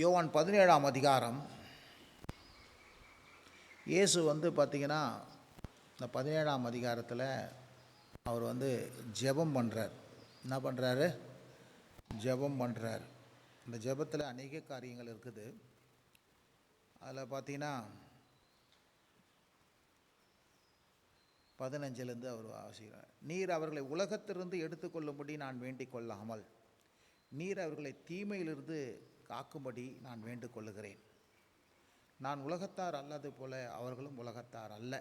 யோவான் 17ஆம் அதிகாரம். இயேசு பார்த்திங்கன்னா இந்த 17ஆம் அதிகாரத்தில் அவர் ஜெபம் பண்ணுறார். என்ன பண்ணுறாரு? ஜெபம் பண்ணுறார். இந்த ஜெபத்தில் அநேக காரியங்கள் இருக்குது. அதில் பார்த்திங்கன்னா 15லேருந்து அவர் வாசிக்கிறார். நீர் அவர்களை உலகத்திலிருந்து எடுத்துக்கொள்ளும்படி நான் வேண்டிக் கொள்ளாமல் நீர் அவர்களை தீமையிலிருந்து காக்கும்படி நான் வேண்டிக் கொள்ளுகிறேன். நான் உலகத்தார் அல்லது போல அவர்களும் உலகத்தார் அல்ல.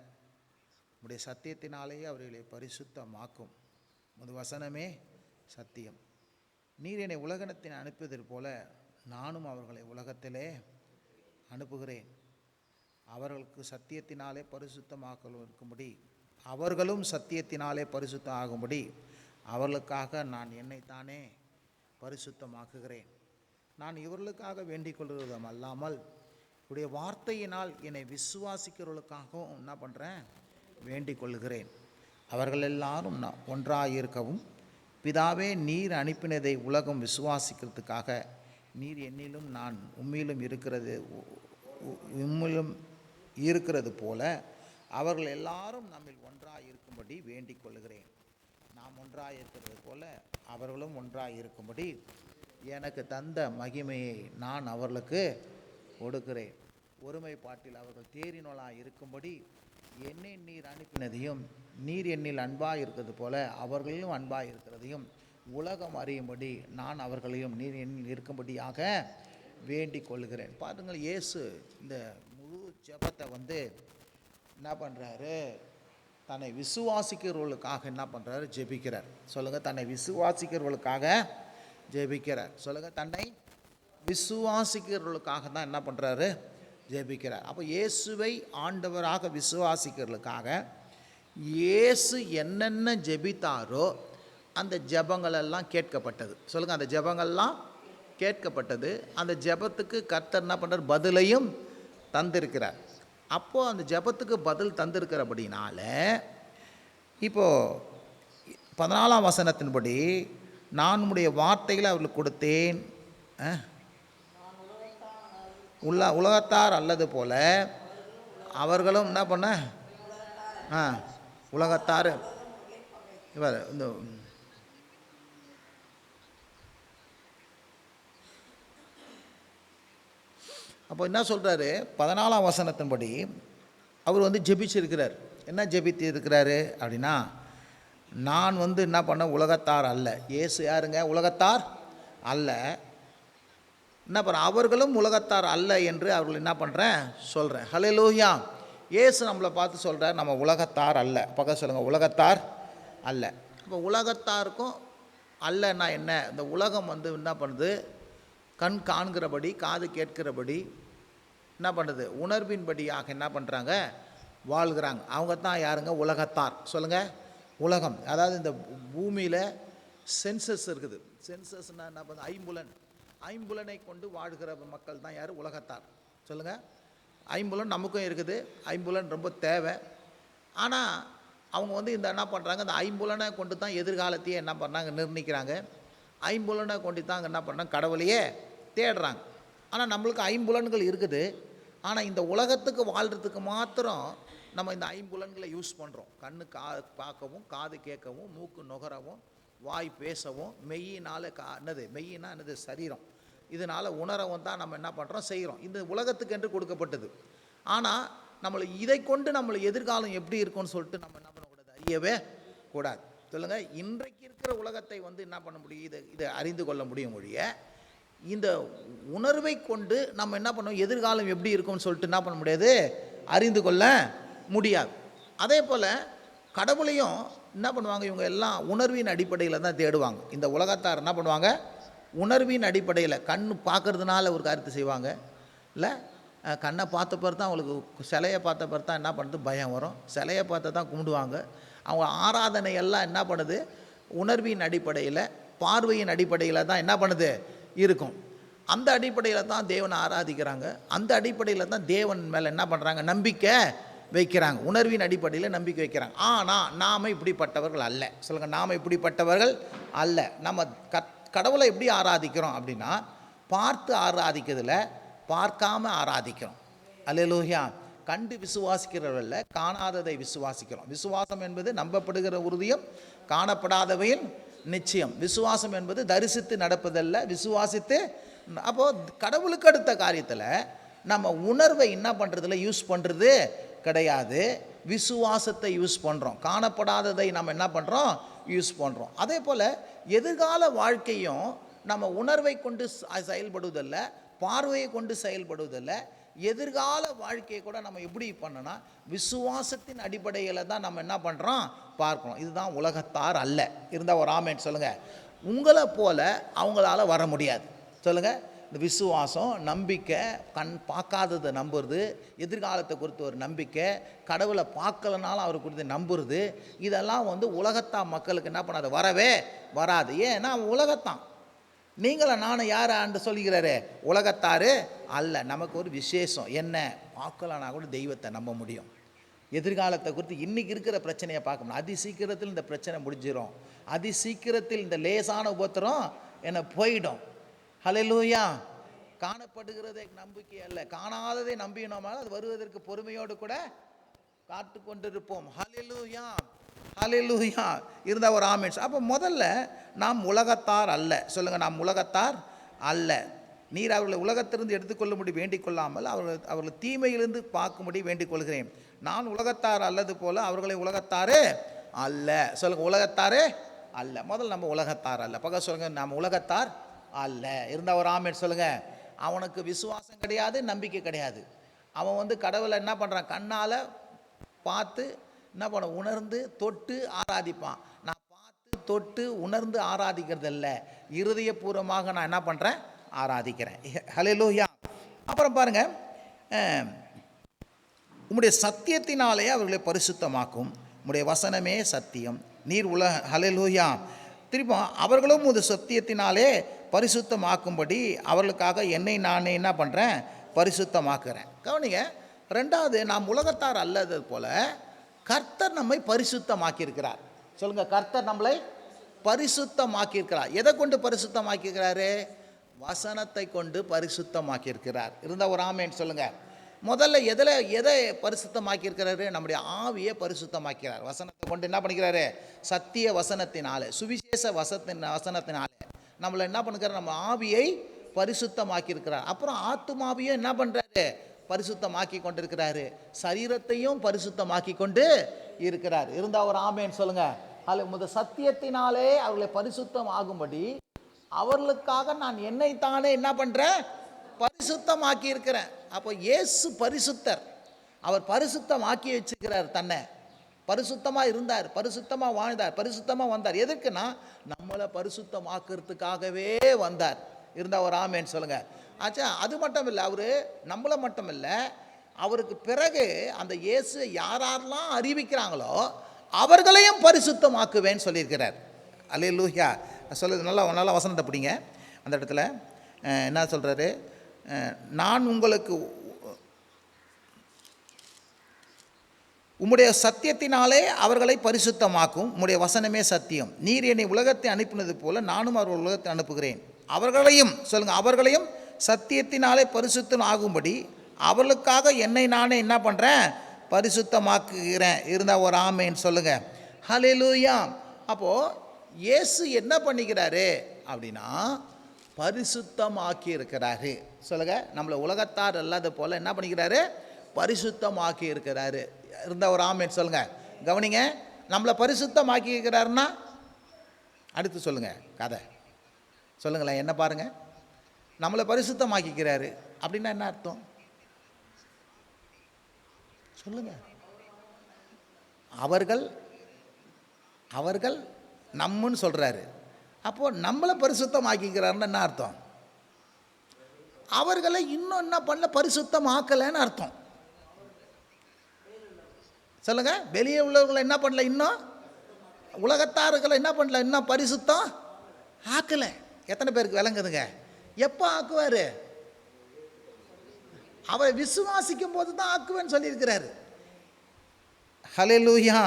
உடைய சத்தியத்தினாலேயே அவர்களை பரிசுத்தமாக்கும். உமது வசனமே சத்தியம். நீர் என்னை உலகத்தில் அனுப்பியது போல நானும் அவர்களை உலகத்திலே அனுப்புகிறேன். அவர்களுக்கு சத்தியத்தினாலே பரிசுத்தமாக்கல் இருக்கும்படி அவர்களும் சத்தியத்தினாலே பரிசுத்தம் ஆகும்படி அவர்களுக்காக நான் என்னைத்தானே பரிசுத்தமாக்குகிறேன். நான் இவர்களுக்காக வேண்டிக் கொள்வதும் அல்லாமல் உடைய வார்த்தையினால் என்னை விசுவாசிக்கிறவர்களுக்காகவும் என்ன பண்ணுறேன்? வேண்டிக் கொள்கிறேன். அவர்கள் எல்லாரும் ஒன்றாக இருக்கவும் பிதாவே நீர் அனுப்பினதை உலகம் விசுவாசிக்கிறதுக்காக நீர் என்னிலும் நான் உம்மிலும் இருக்கிறது போல அவர்கள் எல்லாரும் நம்மில் ஒன்றாக இருக்கும்படி வேண்டிக் கொள்கிறேன். நாம் ஒன்றாக இருக்கிறது போல அவர்களும் ஒன்றாக இருக்கும்படி எனக்கு தந்த மகிமையை நான் அவர்களுக்கு கொடுக்கிறேன். ஒருமைப்பாட்டில் அவர்கள் தேறினோளாக இருக்கும்படி என்னை நீர் அனுப்பினதையும் நீர் என்னில் அன்பாக இருக்கிறது போல அவர்களிலும் அன்பாக இருக்கிறதையும் உலகம் அறியும்படி நான் அவர்களையும் நீர் என்னில் இருக்கும்படியாக வேண்டிக் கொள்கிறேன். பாருங்கள், இயேசு இந்த முழு ஜெபத்தை என்ன பண்ணுறாரு? தன்னை விசுவாசிக்கிறவர்களுக்காக என்ன பண்ணுறாரு? ஜெபிக்கிறார். சொல்லுங்கள், தன்னை விசுவாசிக்கிறவர்களுக்காக ஜெபிக்கிறார். சொல்லுங்கள், தன்னை விசுவாசிக்கிறவர்களுக்காக தான் என்ன பண்ணுறாரு? ஜெபிக்கிறார். அப்போ இயேசுவை ஆண்டவராக விசுவாசிக்கிறவர்களுக்காக இயேசு என்னென்ன ஜெபித்தாரோ அந்த ஜெபங்களெல்லாம் கேட்கப்பட்டது. சொல்லுங்கள், அந்த ஜெபங்கள்லாம் கேட்கப்பட்டது. அந்த ஜெபத்துக்கு கர்த்தர் என்ன பண்ணுறார்? பதிலையும் தந்திருக்கிறார். அப்போது அந்த ஜெபத்துக்கு பதில் தந்திருக்கிறபடினால இப்போது 14ஆம் வசனத்தின்படி நான் உம்முடைய வார்த்தைகளை அவர்களுக்கு கொடுத்தேன். உலகத்தார் அல்லது போல அவர்களும் என்ன பண்ண உலகத்தார் இவர் இந்த அப்போ என்ன சொல்கிறாரு? 14ஆம் வசனத்தின்படி அவர் ஜெபிச்சிருக்கிறார். என்ன ஜெபித்து இருக்கிறாரு அப்படின்னா, நான் என்ன பண்ண உலகத்தார் அல்ல. இயேசு யாருங்க? உலகத்தார் அல்ல. என்ன பண்ண அவர்களும் உலகத்தார் அல்ல என்று அவர்கள் என்ன பண்ணுறேன் சொல்கிறேன். ஹல்லேலூயா. இயேசு நம்மளை பார்த்து சொல்கிறார், நம்ம உலகத்தார் அல்ல. பக்கம் சொல்லுங்கள், உலகத்தார் அல்ல. இப்போ உலகத்தாருக்கும் அல்லன்னா என்ன? இந்த உலகம் என்ன பண்ணுது? கண் காண்கிறபடி காது கேட்கிறபடி என்ன பண்ணுது? உணர்வின்படியாக என்ன பண்ணுறாங்க? வாழ்கிறாங்க. அவங்க தான் யாருங்க? உலகத்தார். சொல்லுங்கள், உலகம். அதாவது இந்த பூமியில் சென்சஸ் இருக்குது. சென்சஸ்னால் என்ன பண்ணுது? ஐம்புலனை கொண்டு வாழ்கிற மக்கள் தான் யார்? உலகத்தார். சொல்லுங்கள், ஐம்புலன் நமக்கும் இருக்குது. ஐம்புலன் ரொம்ப தேவை. ஆனால் அவங்க இந்த என்ன பண்ணுறாங்க? இந்த ஐம்புலனை கொண்டு தான் எதிர்காலத்தையே என்ன பண்ணுறாங்க? நிர்ணயிக்கிறாங்க. ஐம்புலனை கொண்டு தான் என்ன பண்ணுறாங்க? கடவுளையே தேடுறாங்க. ஆனால் நம்மளுக்கு ஐம்புலன்கள் இருக்குது. ஆனால் இந்த உலகத்துக்கு வாழ்கிறதுக்கு மாத்திரம் நம்ம இந்த ஐம்புலன்களை யூஸ் பண்ணுறோம். கண்ணு பார்க்கவும், காது கேட்கவும், மூக்கு நுகரவும், வாய் பேசவும், மெய்யினால் மெய்யினா என்னது? சரீரம். இதனால் உணரவும் தான் நம்ம என்ன பண்ணுறோம்? செய்கிறோம். இந்த உலகத்துக்கு என்று கொடுக்கப்பட்டது. ஆனால் நம்மளை இதை கொண்டு நம்மளை எதிர்காலம் எப்படி இருக்கும்னு சொல்லிட்டு நம்ம என்ன பண்ணக்கூடாது? அறியவே கூடாது. சொல்லுங்கள், இன்றைக்கு இருக்கிற உலகத்தை என்ன பண்ண முடியும்? இதை அறிந்து கொள்ள முடியும் ஒழிய இந்த உணர்வை கொண்டு நம்ம என்ன பண்ணுவோம்? எதிர்காலம் எப்படி இருக்கும்னு சொல்லிட்டு என்ன பண்ண முடியாது? அறிந்து கொள்ள முடியாது. அதே போல் கடவுளையும் என்ன பண்ணுவாங்க? இவங்க எல்லாம் உணர்வின் அடிப்படையில் தான் தேடுவாங்க. இந்த உலகத்தார் என்ன பண்ணுவாங்க? உணர்வின் அடிப்படையில் கண் பார்க்கறதுனால ஒரு காரியத்தை செய்வாங்க. இல்லை, கண்ணை பார்த்த பிறகு தான் அவங்களுக்கு சிலையை பார்த்த பிறகு தான் என்ன பண்ணுறது? பயம் வரும். சிலையை பார்த்து தான் கும்பிடுவாங்க. அவங்க ஆராதனை எல்லாம் என்ன பண்ணுது? உணர்வின் அடிப்படையில், பார்வையின் அடிப்படையில் தான் என்ன பண்ணுது? இருக்கும். அந்த அடிப்படையில் தான் தேவனை ஆராதிக்கிறாங்க. அந்த அடிப்படையில் தான் தேவன் மேலே என்ன பண்ணுறாங்க? நம்பிக்கை வைக்கிறாங்க. உணர்வின் அடிப்படையில் நம்பிக்கை வைக்கிறாங்க. ஆனால் நாம் இப்படிப்பட்டவர்கள் அல்ல. சொல்லுங்கள், நாம் இப்படிப்பட்டவர்கள் அல்ல. நம்ம கடவுளை எப்படி ஆராதிக்கிறோம் அப்படின்னா, பார்த்து ஆராதிக்கிறதுல பார்க்காம ஆராதிக்கிறோம். அல்லேலூயா. கண்டு விசுவாசிக்கிறவர்கள காணாததை விசுவாசிக்கிறோம். விசுவாசம் என்பது நம்பப்படுகிற உறுதியும் காணப்படாதவையின் நிச்சயம். விசுவாசம் என்பது தரிசித்து நடப்பதல்ல, விசுவாசித்து. அப்போது கடவுளுக்கு அடுத்த காரியத்தில் நம்ம உணர்வை என்ன பண்ணுறதில்ல, யூஸ் பண்ணுறது கிடையாது. விசுவாசத்தை யூஸ் பண்ணுறோம். காணப்படாததை நம்ம என்ன பண்ணுறோம், யூஸ் பண்ணுறோம். அதே போல் எதிர்கால வாழ்க்கையும் நம்ம உணர்வை கொண்டு செயல்படுவதில்லை, பார்வையை கொண்டு செயல்படுவதில்லை. எதிர்கால வாழ்க்கையை கூட நம்ம எப்படி பண்ணோன்னா விசுவாசத்தின் அடிப்படையில் தான் நம்ம என்ன பண்ணுறோம், பார்க்கணும். இதுதான் உலகத்தார் அல்ல. இருந்தால் ஒரு ஆமென் சொல்லுங்கள். உங்களை போல அவங்களால வர முடியாது. சொல்லுங்கள். இந்த விசுவாசம், நம்பிக்கை, கண் பார்க்காததை நம்புறது, எதிர்காலத்தை குறித்து ஒரு நம்பிக்கை, கடவுளை பார்க்கலனாலும் அவரை குறித்து நம்புறது, இதெல்லாம் உலகத்தான் மக்களுக்கு என்ன பண்ணாது, வரவே வராது. ஏன்னா அவன் உலகத்தான். நீங்களும் நானும் யார் ஆண்டு சொல்லிக்கிறாரு, உலகத்தாரு அல்ல. நமக்கு ஒரு விசேஷம் என்ன, பார்க்கலனா கூட தெய்வத்தை நம்ப முடியும். எதிர்காலத்தை குறித்து இன்றைக்கி இருக்கிற பிரச்சனையை பார்க்கணும். அதி சீக்கிரத்தில் இந்த பிரச்சனை முடிஞ்சிடும். அதி சீக்கிரத்தில் இந்த லேசான உபத்திரம் என்ன போயிடும். ஹல்லேலூயா. காணப்படுகிறதை நம்பிக்கை அல்ல, காணாததை நம்பினோமால் அது வருவதற்கு பொறுமையோடு கூட காத்து கொண்டிருப்போம். ஹல்லேலூயா, ஹல்லேலூயா. இருந்தால் ஒரு ஆமென். அப்போ முதல்ல நாம் உலகத்தார் அல்ல. சொல்லுங்கள், நாம் உலகத்தார் அல்ல. நீர் அவர்களை உலகத்திலிருந்து எடுத்துக்கொள்ளும்படி வேண்டிக் கொள்ளாமல் அவர்களை தீமையிலிருந்து பார்க்கும்படி வேண்டிக் கொள்கிறேன். நான் உலகத்தார் அல்லது போல அவர்களை உலகத்தாரே அல்ல. சொல்லுங்கள், உலகத்தாரே அல்ல. முதல்ல நம்ம உலகத்தார் அல்ல. பக்கம் சொல்லுங்கள், நம்ம உலகத்தார் அல்ல. இருந்தால் ஒரு ஆமென் சொல்லுங்கள். அவனுக்கு விசுவாசம் கிடையாது, நம்பிக்கை கிடையாது. அவன் கடவுளை என்ன பண்ணுறான், கண்ணால் பார்த்து என்ன பண்ண, உணர்ந்து தொட்டு ஆராதிப்பான். நான் பார்த்து தொட்டு உணர்ந்து ஆராதிக்கிறது இல்லை, இருதயபூர்வமாக நான் என்ன பண்ணுறேன், ஆராதிக்கிறேன். ஹல்லேலூயா. அப்புறம் பாருங்கள், உம்முடைய சத்தியத்தினாலே அவர்களை பரிசுத்தமாக்கும், உம்முடைய வசனமே சத்தியம், நீர் ஹல்லேலூயா. திரும்ப அவர்களும் ஒரு சத்தியத்தினாலே பரிசுத்தமாக்கும்படி அவர்களுக்காக என்னை நானே என்ன பண்ணுறேன், பரிசுத்தமாக்குறேன். கவனிங்க, ரெண்டாவது, நாம் உலகத்தார் அல்லது போல கர்த்தர் நம்மை பரிசுத்தமாக்கியிருக்கிறார். சொல்லுங்கள், கர்த்தர் நம்மளை பரிசுத்தமாக்கியிருக்கிறார். எதை கொண்டு பரிசுத்தமாக்கியிருக்கிறாரு, வசனத்தை கொண்டு பரிசுத்தமாக்கியிருக்கிறார். இருந்தால் ஒரு ஆமென் சொல்லுங்கள். முதல்ல எதை பரிசுத்தமாக்கியிருக்கிறாரு, நம்முடைய ஆவியை பரிசுத்தமாக்கிறார். வசனத்தை கொண்டு என்ன பண்ணிக்கிறாரு, சத்திய வசனத்தினாலே, சுவிசேஷ வசனத்தினாலே நம்மளை என்ன பண்ணுறாரு, நம்ம ஆவியை பரிசுத்தமாக்கியிருக்கிறார். அப்புறம் ஆத்துமாவையும் என்ன பண்ணுறாரு, பரிசுத்தமாக்கி கொண்டிருக்கிறாரு. சரீரத்தையும் பரிசுத்தமாக்கி கொண்டு இருக்கிறார். இருந்தால் ஒரு ஆமென் சொல்லுங்க. அல்ல சத்தியத்தினாலே அவர்களை பரிசுத்தம் ஆகும்படி அவர்களுக்காக நான் என்னைத்தானே என்ன பண்ணுறேன், பரிசுத்தமாக்கி இருக்கிறேன். அப்போ இயேசு பரிசுத்தர். அவர் பரிசுத்தமாக்கி வச்சுக்கிறார். தன்னை பரிசுத்தமாக இருந்தார், பரிசுத்தமாக வாழ்ந்தார், பரிசுத்தமாக வந்தார். எதுக்குன்னா நம்மளை பரிசுத்தமாக்குறதுக்காகவே வந்தார். இருந்தால் ஒரு ஆமென் சொல்லுங்கள். ஆச்சா, அது மட்டும் இல்லை, அவர் நம்மளை மட்டும் இல்லை, அவருக்கு பிறகு அந்த இயேசு யாரெல்லாம் அறிவிக்கிறாங்களோ அவர்களையும் பரிசுத்தமாக்குவேன்னு சொல்லியிருக்கிறார். அல்லேலூயா. சொல்லுது, நல்லா வசனத்தை பிடிங்க. அந்த இடத்துல என்ன சொல்கிறாரு, நான் உங்களுக்கு உம்முடைய சத்தியத்தினாலே அவர்களை பரிசுத்தமாக்கும், உம்முடைய வசனமே சத்தியம், நீர் என்னை உலகத்தை அனுப்பினது போல நானும் அவர்கள் உலகத்தை அனுப்புகிறேன். அவர்களையும் சொல்லுங்கள், அவர்களையும் சத்தியத்தினாலே பரிசுத்தம் ஆகும்படி அவர்களுக்காக என்னை நானே என்ன பண்ணுறேன், பரிசுத்தமாக்குகிறேன். இருந்தால் ஒரு ஆமென் சொல்லுங்கள். ஹல்லேலூயா. அப்போது இயேசு என்ன பண்ணிக்கிறாரு அப்படின்னா பரிசுத்தமாக்கி இருக்கிறாரு. சொல்லுங்கள், நம்மளை உலகத்தார் அல்லாத போல் என்ன பண்ணிக்கிறாரு, பரிசுத்தமாக்கி இருக்கிறாரு. இருந்தால் ஒரு ஆமென் சொல்லுங்கள். கவனிங்க, நம்மளை பரிசுத்தமாக்கி இருக்கிறாருன்னா அடுத்து சொல்லுங்கள், கதை சொல்லுங்களேன். என்ன பாருங்கள், நம்மளை பரிசுத்தமாக்கிக்கிறாரு அப்படின்னா என்ன அர்த்தம் சொல்லுங்கள். அவர்கள் நம்மன்னு சொல்கிறாரு. அப்போது நம்மளை பரிசுத்தமாக்கிக்கிறாருன்னு என்ன அர்த்தம், அவர்களை இன்னும் என்ன பண்ணல, பரிசுத்தம் ஆக்கலைன்னு அர்த்தம். சொல்லுங்க, வெளியே உள்ளவர்களை என்ன பண்ணல, இன்னும் உலகத்தார்களை என்ன பண்ணல, இன்னும் பரிசுத்தம் ஆக்கலை. எத்தனை பேருக்கு விளங்குதுங்க? எப்போ ஆக்குவார், அவரை விசுவாசிக்கும் போது தான் ஆக்குவேன்னு சொல்லியிருக்கிறாரு. ஹல்லேலூயா.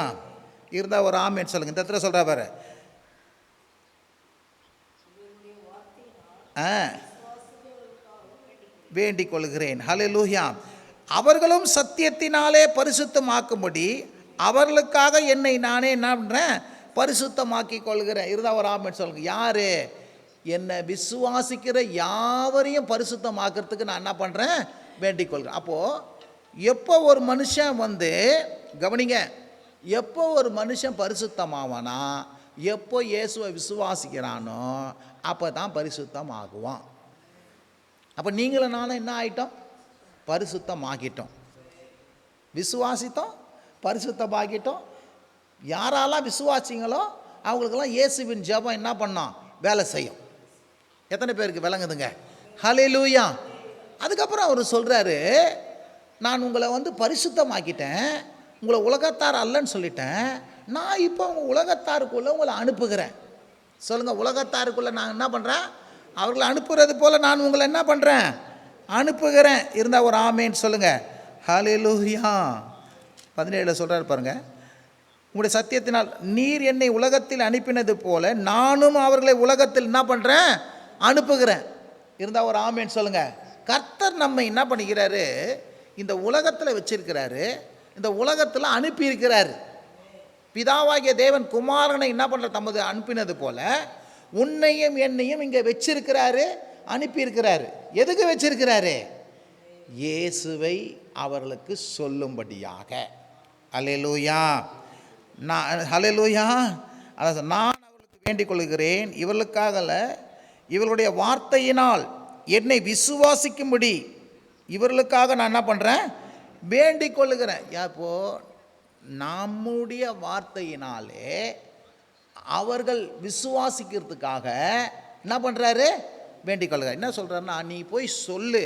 இருந்தால் ஒரு ஆமென் சொல்லுங்க. இந்த இடத்துல சொல்கிறா பாரு, வேண்டிக் கொள்கிறேன். ஹல்லேலூயா. அவர்களும் சத்தியத்தினாலே பரிசுத்தமாக்கும்படி அவர்களுக்காக என்னை நானே என்ன பண்ணுறேன், பரிசுத்தமாக்கி கொள்கிறேன். இருந்தா ஒரு ஆமென் சொல்லுங்க. யாரு? என்னை விசுவாசிக்கிற யாவரையும் பரிசுத்தமாக்கிறதுக்கு நான் என்ன பண்ணுறேன், வேண்டிக் கொள்கிறேன். அப்போது எப்போ ஒரு மனுஷன் கவனிங்க, எப்போ ஒரு மனுஷன் பரிசுத்தமாவானா, எப்போ இயேசுவை விசுவாசிக்கிறானோ அப்போ தான் பரிசுத்தம் ஆகுவான். அப்போ நீங்களும் நானும் என்ன ஆகிட்டோம், பரிசுத்தமாகிட்டோம். விசுவாசித்தோம், பரிசுத்தமாகிட்டோம். யாரெல்லாம் விசுவாசிங்களோ அவங்களுக்கெல்லாம் இயேசுவின் ஜெபம் என்ன பண்ணோம், வேலை செய்யும். எத்தனை பேருக்கு விளங்குதுங்க? ஹல்லேலூயா. அதுக்கப்புறம் அவர் சொல்கிறாரு, நான் உங்களை பரிசுத்தமாக்கிட்டேன், உங்களை உலகத்தார் அல்லன்னு சொல்லிட்டேன், நான் இப்போ உங்கள் உலகத்தாருக்குள்ளே உங்களை அனுப்புகிறேன். சொல்லுங்கள், உலகத்தாருக்குள்ளே நான் என்ன பண்ணுறேன், அவர்களை அனுப்புகிறது போல் நான் உங்களை என்ன பண்ணுறேன், அனுப்புகிறேன். இருந்தால் ஒரு ஆமேன்னு சொல்லுங்கள். ஹல்லேலூயா. 17 சொல்கிறாரு பாருங்க, உங்களுடைய சத்தியத்தினால் நீர் என்னை உலகத்தில் அனுப்பினது போல நானும் அவர்களை உலகத்தில் என்ன பண்ணுறேன், அனுப்புகிறேன். இருந்தால் ஒரு ஆமேன்னு சொல்லுங்கள். கர்த்தர் நம்ம என்ன பண்ணிக்கிறாரு, இந்த உலகத்தில் வச்சிருக்கிறாரு, இந்த உலகத்தில் அனுப்பியிருக்கிறாரு. பிதாவாகிய தேவன் குமாரனை என்ன பண்ணுற, தமது அனுப்பினது போல உன்னையும் என்னையும் இங்கே வச்சிருக்கிறாரு, அனுப்பியிருக்கிறாரு. எதுக்கு வச்சிருக்கிறாரு? இயேசுவை அவர்களுக்கு சொல்லும்படியாக. அல்லேலூயா. ஹல்லேலூயா. அதான் நான் அவர்களுக்கு வேண்டிக் கொள்கிறேன், இவர்களுக்காகல, இவர்களுடைய வார்த்தையினால் என்னை விசுவாசிக்கும்படி இவர்களுக்காக நான் என்ன பண்ணுறேன், வேண்டிக் கொள்ளுகிறேன். அப்போ நம்முடைய வார்த்தையினாலே அவர்கள் விசுவாசிக்கிறதுக்காக என்ன பண்ணுறாரு, வேண்டிக் கொள்கிறார். என்ன சொல்கிறாருன்னா, நீ போய் சொல்லு,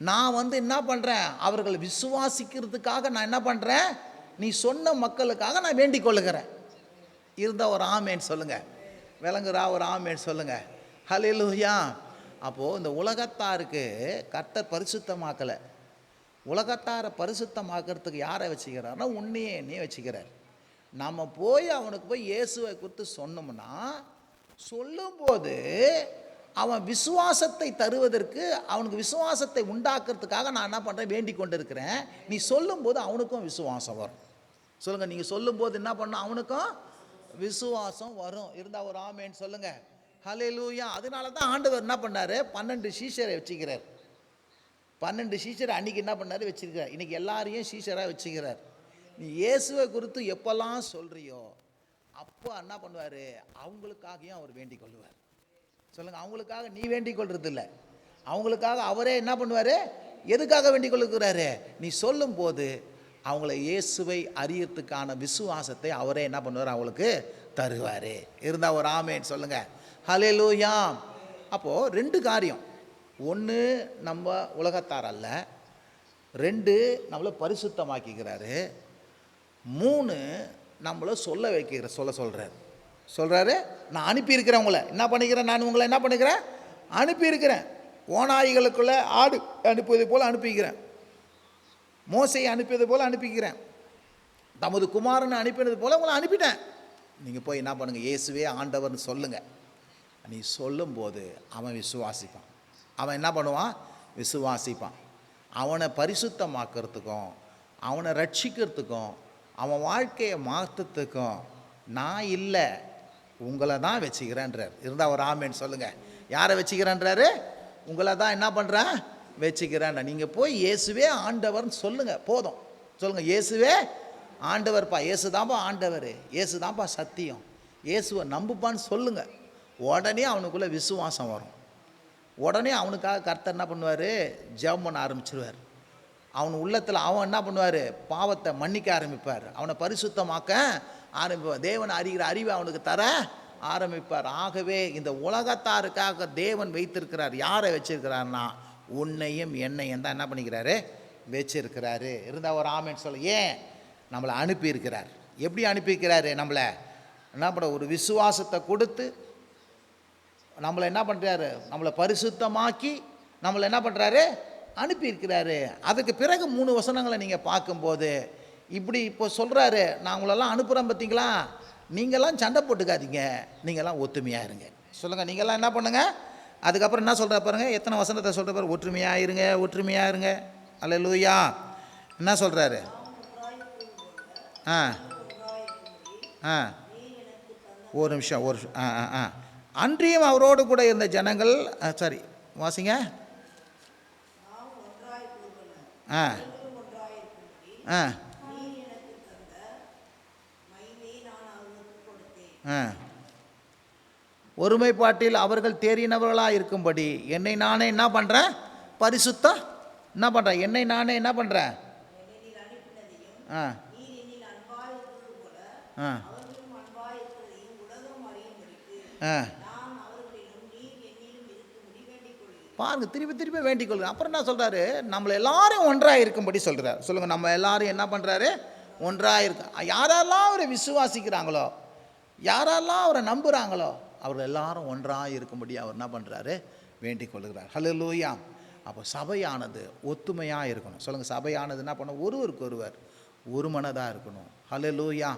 நான் என்ன பண்ணுறேன், அவர்கள் விசுவாசிக்கிறதுக்காக நான் என்ன பண்ணுறேன், நீ சொன்ன மக்களுக்காக நான் வேண்டிக் கொள்ளுகிறேன். இருந்தால் ஒரு ஆமேன்னு சொல்லுங்கள். விளங்குறா? ஒரு ஆமேன்னு சொல்லுங்கள். ஹல்லேலூயா. அப்போது இந்த உலகத்தாருக்கு கர்த்தர் பரிசுத்தமாக்கலை. உலகத்தாரை பரிசுத்தமாக்கிறதுக்கு யாரை வச்சுக்கிறாருன்னா, உன்னையே என்னையே வச்சுக்கிறார். நம்ம அவனுக்கு போய் இயேசுவை குறித்து சொன்னோம்னா, சொல்லும்போது அவன் விசுவாசத்தை தருவதற்கு, அவனுக்கு விசுவாசத்தை உண்டாக்குறதுக்காக நான் என்ன பண்ணுறேன், வேண்டிக் கொண்டு இருக்கிறேன். நீ சொல்லும்போது அவனுக்கும் விசுவாசம் வரும். சொல்லுங்கள், நீங்கள் சொல்லும்போது என்ன பண்ண, அவனுக்கும் விசுவாசம் வரும். இருந்தால் ஒரு ஆமேன்னு சொல்லுங்கள். ஹல்லேலூயா. அதனால தான் ஆண்டவர் என்ன பண்ணார், 12 சீஷரை வச்சுக்கிறார். 12 சீஷரை அன்றைக்கி என்ன பண்ணார், வச்சுருக்கிறார். இன்றைக்கி எல்லாரையும் சீஷராக வச்சுக்கிறார். நீ இயேசுவை குறித்து எப்போல்லாம் சொல்கிறியோ அப்போ என்ன பண்ணுவார், அவங்களுக்காகவும் அவர் வேண்டிக் கொள்வார். சொல்லுங்கள், அவங்களுக்காக நீ வேண்டிக் கொள்வது இல்லை, அவங்களுக்காக அவரே என்ன பண்ணுவார், எதுக்காக வேண்டிக் கொள்ளுகிறாரு, நீ சொல்லும்போது அவங்கள இயேசுவை அறியறதுக்கான விசுவாசத்தை அவரே என்ன பண்ணுவார், அவங்களுக்கு தருவார். இருந்தால் ஒரு ஆமேன்னு சொல்லுங்கள். ஹல்லேலூயா. அப்போது 2 காரியம். 1, நம்ம உலகத்தார் அல்ல. 2, நம்மளை பரிசுத்தமாக்கிக்கிறாரு. 3, நம்மளை சொல்கிறாரு, நான் அனுப்பியிருக்கிறேன், உங்களை என்ன பண்ணிக்கிறேன், நான் உங்களை என்ன பண்ணிக்கிறேன், அனுப்பியிருக்கிறேன். ஓநாய்களுக்குள்ளே ஆடு அனுப்புவது போல் அனுப்பிக்கிறேன், மோசையை அனுப்பியது போல் அனுப்பிக்கிறேன், தமது குமாரனை அனுப்பினது போல் உங்களை அனுப்பிட்டேன். நீங்கள் போய் என்ன பண்ணுங்கள், இயேசுவே ஆண்டவர்னு சொல்லுங்கள். நீ சொல்லும்போது அவன் விசுவாசிப்பான். அவன் என்ன பண்ணுவான், விசுவாசிப்பான். அவனை பரிசுத்தமாக்கிறதுக்கும் அவனை ரட்சிக்கிறதுக்கும் அவன் வாழ்க்கையை மாற்றத்துக்கும் நான் இல்லை, உங்களை தான் வச்சுக்கிறேன்றார். இருந்தால் ஒரு ஆமேன்னு சொல்லுங்கள். யாரை வச்சுக்கிறேன்றாரு, உங்களை தான் என்ன பண்ணுறேன், வச்சுக்கிறேன். நீங்கள் போய் இயேசுவே ஆண்டவர்னு சொல்லுங்கள், போதும். சொல்லுங்கள், இயேசுவே ஆண்டவர்ப்பா, இயேசு தான்ப்பா ஆண்டவர், இயேசு தான்ப்பா சத்தியம், இயேசுவை நம்புப்பான்னு சொல்லுங்கள். உடனே அவனுக்குள்ளே விசுவாசம் வரும். உடனே அவனுக்காக கர்த்தர் என்ன பண்ணுவார், ஜெபம் பண்ண ஆரம்பிச்சிருவார். அவன் உள்ளத்தில் அவன் என்ன பண்ணுவார், பாவத்தை மன்னிக்க ஆரம்பிப்பார், அவனை பரிசுத்தமாக்க ஆரம்பிப்பார், தேவனை அறிகிற அறிவை அவனுக்கு தர ஆரம்பிப்பார். ஆகவே இந்த உலகத்தாருக்காக தேவன் வைத்திருக்கிறார். யாரை வச்சிருக்கிறார்னா, உன்னையும் என்னையும் தான் என்ன பண்ணிக்கிறாரு, வச்சிருக்கிறாரு. இருந்தால் ஒரு ஆமேன்னு சொல்ல. ஏன், நம்மளை அனுப்பியிருக்கிறார். எப்படி அனுப்பியிருக்கிறாரு, நம்மளை என்ன பண்ண, ஒரு விசுவாசத்தை கொடுத்து நம்மளை என்ன பண்ணுறாரு, நம்மளை பரிசுத்தமாக்கி நம்மளை என்ன பண்ணுறாரு, அனுப்பியிருக்கிறாரு. அதுக்கு பிறகு 3 வசனங்களை நீங்கள் பார்க்கும்போது இப்படி இப்போ சொல்கிறாரு, நான் உங்களெல்லாம் அனுப்புகிறேன் பார்த்தீங்களா, நீங்கள்லாம் சண்டை போட்டுக்காதீங்க, நீங்கள்லாம் ஒத்துமையாக இருங்க. சொல்லுங்கள், நீங்கள்லாம் என்ன பண்ணுங்கள், அதுக்கப்புறம் என்ன சொல்கிற பாருங்க, எத்தனை வசனத்தை சொல்கிற பாருங்க, ஒற்றுமையாக இருங்க, ஒற்றுமையாக இருங்க. அல்லேலூயா. என்ன சொல்கிறாரு? ஆ ஆ ஒரு நிமிஷம். அன்றியும் அவரோடு கூட இருந்த ஜனங்கள், சரி வாசிங்க. ஆ ஆ ஆ ஒருமைப்பாட்டில் அவர்கள் தேறினவர்களாக இருக்கும்படி என்னை நானே என்ன பண்ணுறேன்? பரிசுத்தம் என்ன பண்ணுறேன்? என்னை நானே என்ன பண்ணுறேன்? ஆ ஆ ஆ பாருங்க, திருப்பி திருப்பி வேண்டிக் கொள்ளுங்க. அப்புறம் என்ன சொல்கிறாரு? நம்மளை எல்லாரும் ஒன்றாக இருக்கும்படி சொல்கிறார். சொல்லுங்கள், நம்ம எல்லாரும் என்ன பண்ணுறாரு? ஒன்றாக இருக்க. யாரெல்லாம் அவரை விசுவாசிக்கிறாங்களோ, யாரெல்லாம் அவரை நம்புகிறாங்களோ, அவர்கள் எல்லாரும் ஒன்றாக இருக்கும்படி அவர் என்ன பண்ணுறாரு? வேண்டிக் கொள்கிறார். ஹல்லேலூயா. அப்போ சபையானது ஒத்துமையாக இருக்கணும். சொல்லுங்கள், சபையானது என்ன பண்ணணும்? ஒருவருக்கு ஒருவர் ஒரு மனதாக இருக்கணும். ஹல்லேலூயா.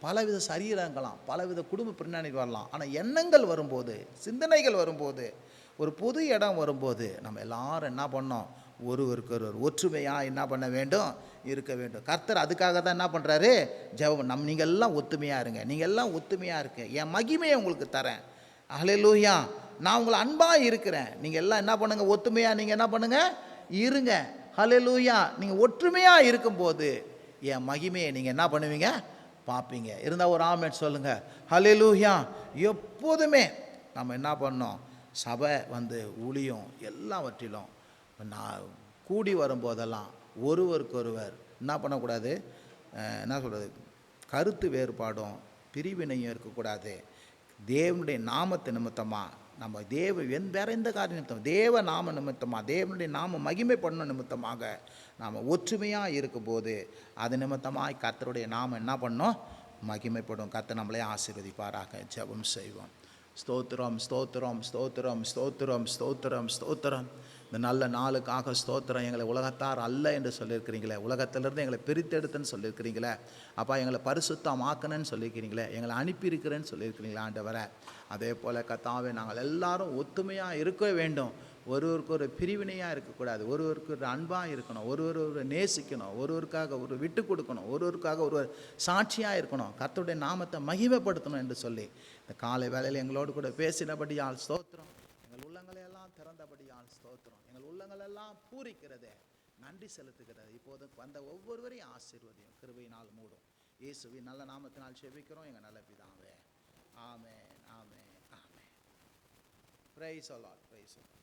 பலவித சரீரங்களாம், பலவித குடும்ப பின்னணி வரலாம். ஆனால் எண்ணங்கள் வரும்போது, சிந்தனைகள் வரும்போது, ஒரு பொது இடம் வரும்போது நம்ம எல்லாரும் என்ன பண்ணோம்? ஒருவருக்கு ஒருவர் ஒற்றுமையாக என்ன பண்ண வேண்டும்? இருக்க வேண்டும். கர்த்தர் அதுக்காக தான் என்ன பண்ணுறாரு? ஜெபம். நீங்கள் எல்லாம் ஒத்துமையாக இருங்க, நீங்கள் எல்லாம் ஒத்துமையாக இருக்க, என் மகிமையை உங்களுக்கு தரேன். ஹல்லேலூயா. நான் உங்களை அன்பாக இருக்கிறேன். நீங்கள் எல்லாம் என்ன பண்ணுங்கள்? ஒத்துமையாக நீங்கள் என்ன பண்ணுங்கள்? இருங்க. ஹல்லேலூயா. நீங்கள் ஒற்றுமையாக இருக்கும்போது என் மகிமையை நீங்கள் என்ன பண்ணுவீங்க? பார்ப்பீங்க. இருந்தால் ஒரு ஆமென் சொல்லுங்கள். ஹல்லேலூயா. எப்போதுமே நம்ம என்ன பண்ணோம்? சபை ஊழியம் எல்லாவற்றிலும் நான் கூடி வரும்போதெல்லாம் ஒருவருக்கு ஒருவர் என்ன பண்ணக்கூடாது? என்ன சொல்கிறது? கருத்து வேறுபாடும் பிரிவினையும் இருக்கக்கூடாது. தேவனுடைய நாமத்தை நிமித்தமாக நம்ம வேற எந்த காரிய நிமித்தம், தேவ நாம நிமித்தமாக, தேவனுடைய நாம மகிமைப்படணும் நிமித்தமாக நாம் ஒற்றுமையாக இருக்கும்போது அது நிமித்தமாக கர்த்தருடைய நாமம் என்ன பண்ணோம்? மகிமைப்படும். கர்த்தர் நம்மளே ஆசீர்வதிப்பாராக. ஜெபம் செய்வோம். ஸ்தோத்திரம், ஸ்தோத்திரம், ஸ்தோத்திரம், ஸ்தோத்திரம், ஸ்தோத்திரம், ஸ்தோத்திரம். இந்த நல்ல நாளுக்காக ஸ்தோத்திரம். எங்களை உலகத்தார் அல்ல என்று சொல்லியிருக்கிறீங்களே, உலகத்திலிருந்து எங்களை பிரித்தெடுத்துன்னு சொல்லியிருக்கிறீங்களே அப்பா, எங்களை பரிசுத்தமாக்கணுன்னு சொல்லியிருக்கிறீங்களே, எங்களை அனுப்பியிருக்கிறேன்னு சொல்லியிருக்கிறீங்களா ஆண்டவரே. அதே போல் கர்த்தாவே, நாங்கள் எல்லாரும் ஒத்துமையாக இருக்க வேண்டும். ஒருவருக்கு ஒரு பிரிவினையாக இருக்கக்கூடாது. ஒருவருக்கு ஒரு அன்பாக இருக்கணும். ஒருவர் நேசிக்கணும். ஒருவருக்காக ஒரு விட்டு கொடுக்கணும். ஒருவருக்காக ஒரு சாட்சியாக இருக்கணும். கர்த்தருடைய நாமத்தை மகிமைப்படுத்தணும் என்று சொல்லி இந்த காலை வேளையில் எங்களோடு கூட பேசினபடியால் ஸ்தோத்திரம். எங்கள் உள்ளங்களை எல்லாம் திறந்தபடியால் ஸ்தோத்திரம். எங்கள் உள்ளங்கள் எல்லாம் பூரிக்கிறதே, நன்றி செலுத்துகிறது. இப்போது வந்த ஒவ்வொருவரையும் ஆசீர்வதியும், கிருபையினால் மூடும். இயேசுவின் நல்ல நாமத்தினால் ஜெபிக்கிறோம் எங்கள் நல்ல பிதாவே. ஆமென், ஆமென், ஆமென். Praise the Lord, praise the Lord.